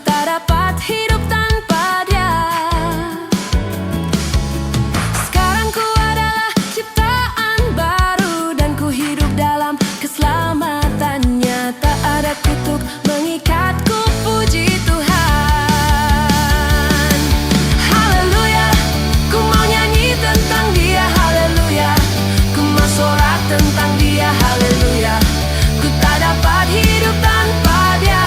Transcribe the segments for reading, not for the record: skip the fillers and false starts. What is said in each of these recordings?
tak dapat hidup tanpa dia. Sekarang ku adalah ciptaan baru dan ku hidup dalam keselamatannya. Tak ada kutuk mengikatku, puji Tuhan. Haleluya, ku mau nyanyi tentang dia. Haleluya, ku mau sorak tentang dia. Haleluya, ku tak dapat hidup tanpa dia.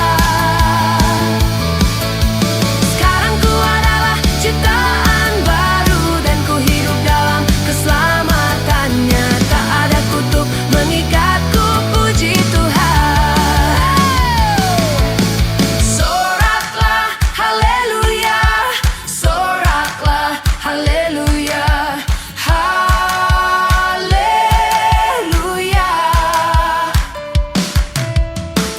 Sekarang ku adalah ciptaan baru dan ku hidup dalam keselamatannya. Tak ada kutuk mengikatku, puji Tuhan. Soraklah haleluya, soraklah haleluya, haleluya.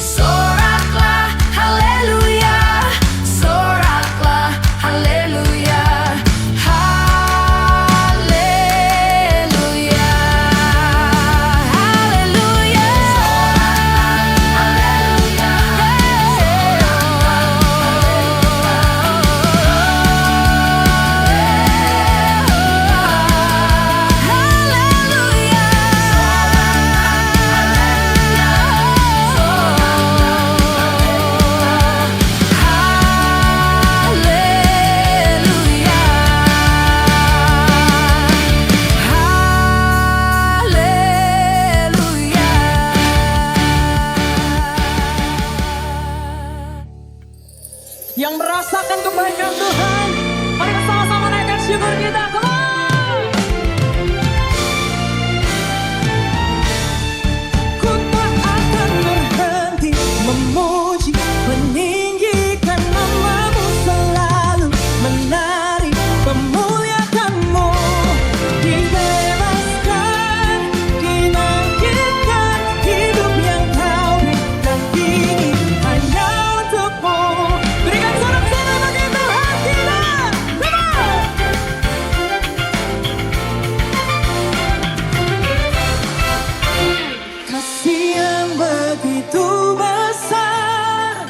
Soraklah haleluya, soraklah haleluya, haleluya, haleluya. Yang merasakan kebaikan Tuhan, mari kita sama-sama naikkan syukur kita. Come on! Ku tak akan berhenti memuji, meninggikan nama-Mu, selalu menari, memuliakan-Mu. Dibebaskan, dibangkitkan, hidup yang Kau berikan ini hanya untuk-Mu. Berikan sorak-sorai bagi Tuhan kita. Come on! Kasih yang begitu besar,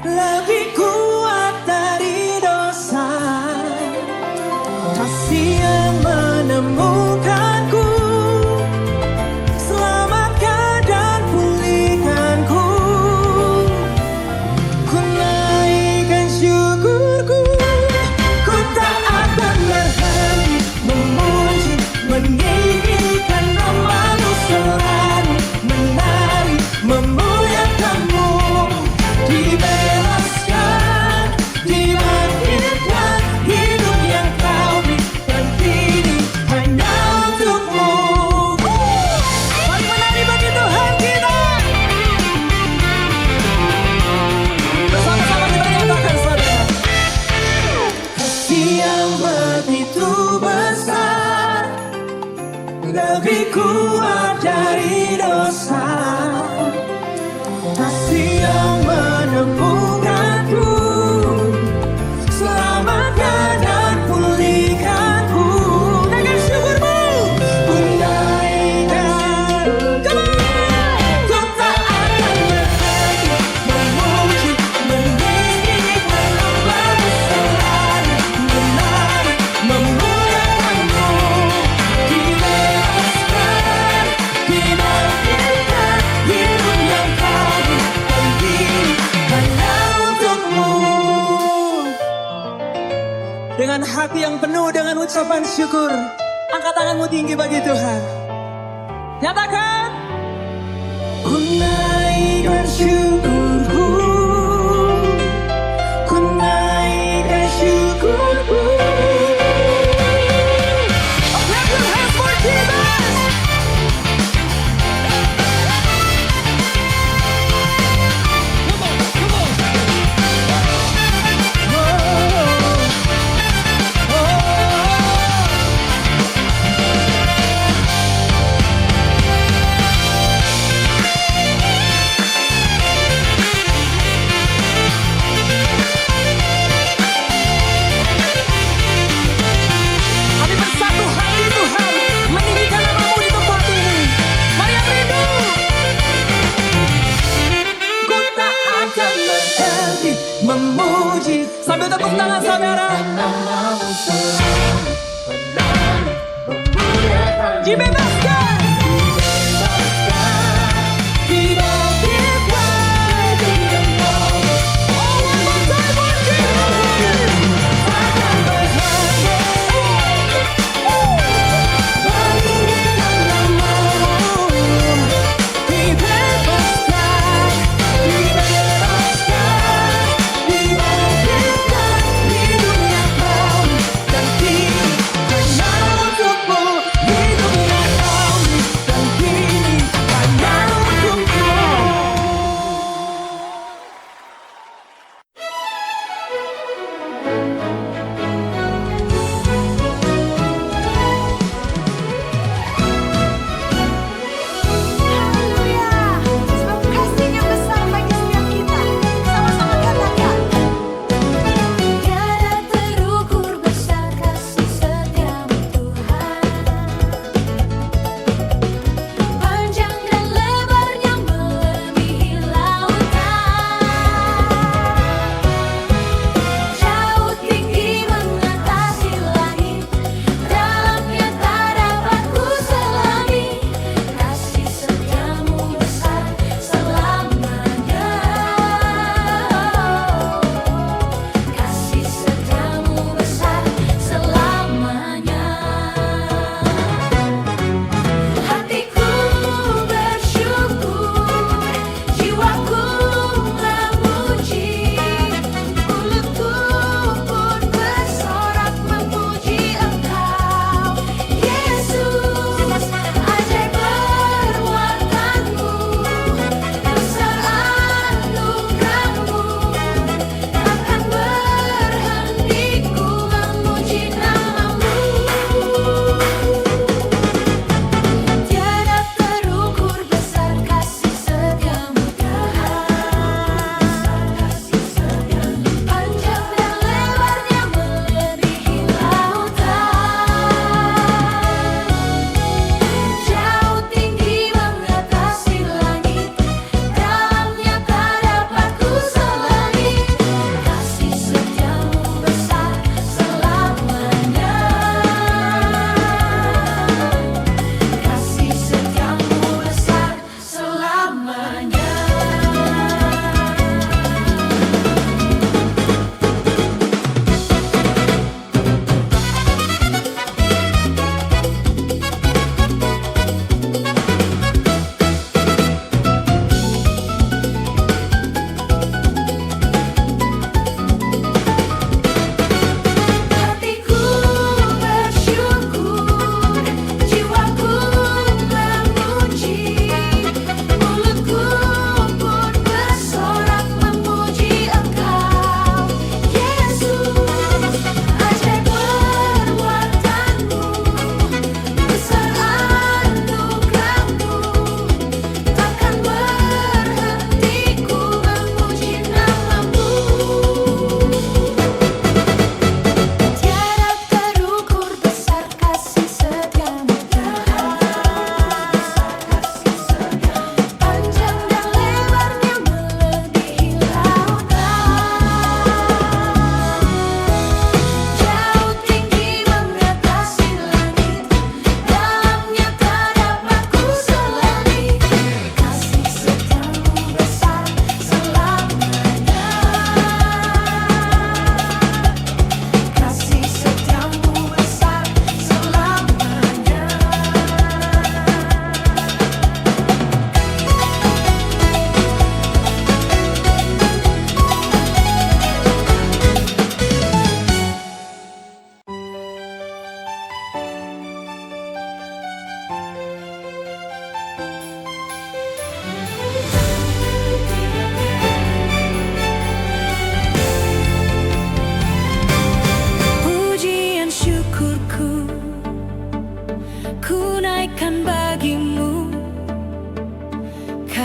lebih kuat dari dosa. Kasih yang menemukanku, selamatkan dan pulihkanku. Ku naikkan syukurku, ku tak akan berhenti memuji, meninggikan nama-Mu, selalu menari, memuliakan-Mu. Dibebaskan, dibangkitkan, hidup yang Kau berikan ini hanya untuk-Mu. Mari menari bagi Tuhan kita. Bersama-sama kita nyatakan, saudara. Kasih yang begitu besar, lebih kuat dari dosa. Kasih yang menemukanku, selamatkan dan pulihkanku. Naikkan syukur-Mu, ku naikkan. Come on! Ku tak akan berhenti memuji, meninggikan nama-Mu, selalu menari, memuliakan-Mu. Dibebaskan, dibangkitkan, hidup yang Kau berikan ini hanya untuk-Mu. Dengan hati yang penuh dengan ucapan syukur, angkat tanganmu tinggi bagi Tuhan. Nyatakan, ku naikkan syukurku, ku naikkan syukurku. Oh, clap your hands for Jesus. Come on, come on. memuji. Sambil tepuk tangan saudara. Dibebaskan.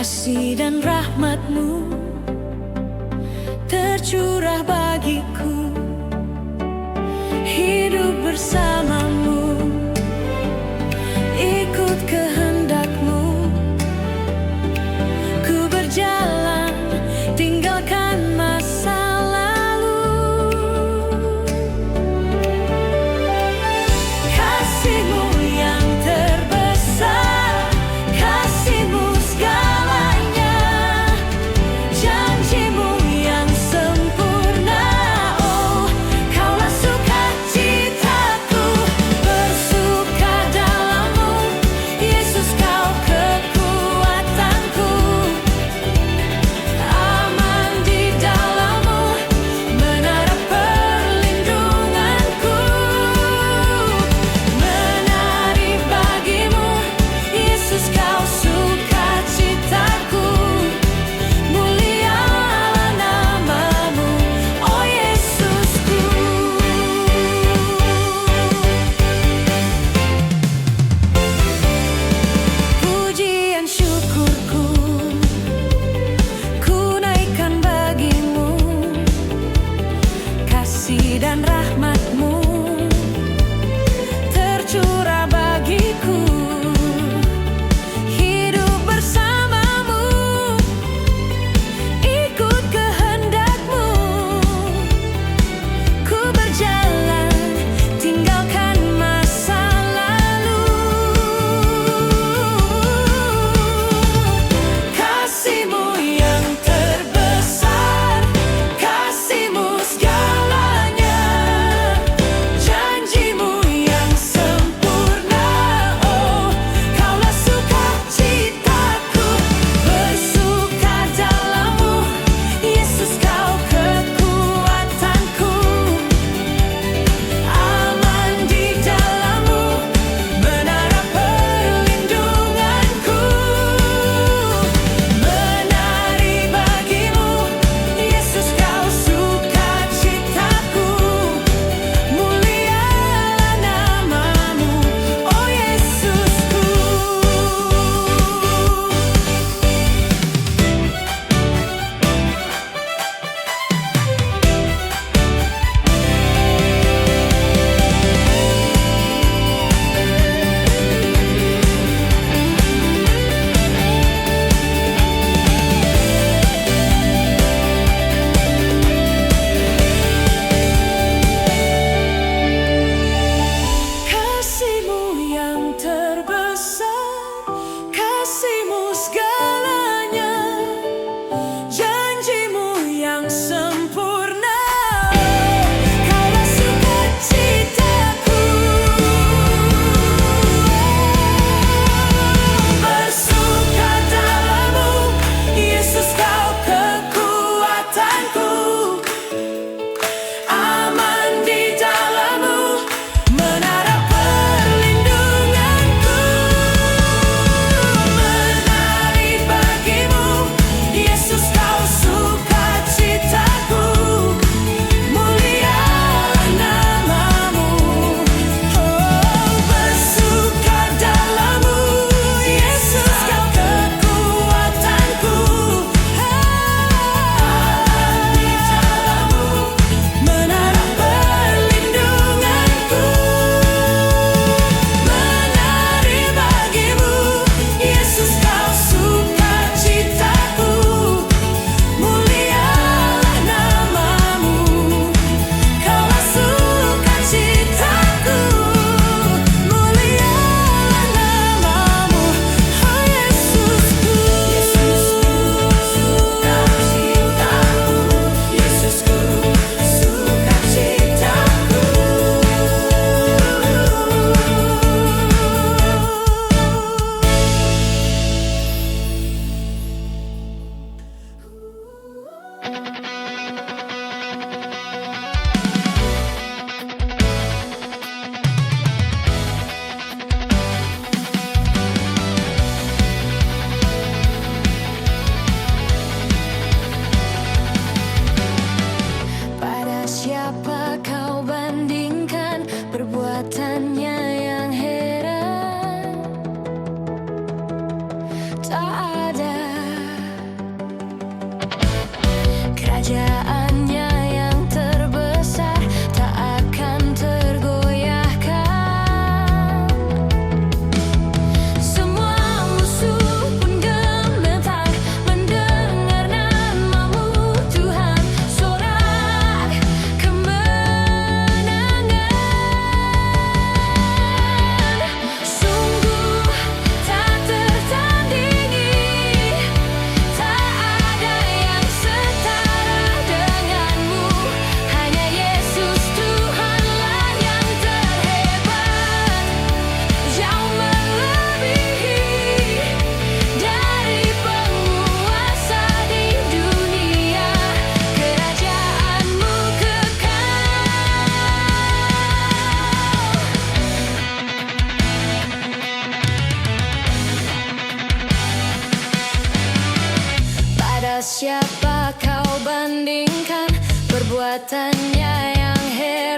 kasih dan rahmat-Mu tercurah bagiku, hidup bersama-Mu, ikut kehendak-Mu. Ku berjalan, tinggalkan masa jalan, tinggalkan masa lalu. Kasih-Mu yang terbesar, kasih-Mu segalanya, janji-Mu yang sempurna. Oh, Kaulah sukacitaku, bersuka dalam-Mu, Yesus Kau kekuatanku. Aman di dalam-Mu, menara perlindunganku. Menari bagi-Mu, Yesus Kau sukacitaku. Mulialah nama-Mu, oh Yesusku. Kasih-Mu yang terbesar, kasih-Mu segalanya, janji-Mu yang sempurna. Kaulah sukacitaku, bersuka dalam-Mu, Yesus Kau kekuatanku. Aman di dalam-Mu, menara perlindunganku. Menari bagi-Mu, Yesus Kau sukacitaku. Mulialah nama-Mu, oh bersuka dalam-Mu, Yesus Kau kekuatanku. Aman di dalam-Mu, menara perlindunganku. Menari bagi-Mu, Yesus Kau sukacitaku. Mulialah nama-Mu, Kaulah sukacitaku. Mulialah nama-Mu, oh Yesusku. Yesusku, sukacitaku. Pada siapa kau bandingkan perbuatannya yang heran? Tak ada. Kerajaannya yang terbesar tak akan tergoyahkan. Semua musuh pun gemetar mendengar nama-Mu, Tuhan. Sorak kemenangan. Sungguh tak tertandingi, tak ada yang setara dengan-Mu. Hanya Yesus Tuhanlah yang terhebat, jauh melebihi dari penguasa di dunia. Kerajaan-Mu kekal. Pada siapa kau bandingkan perbuatannya yang hebat?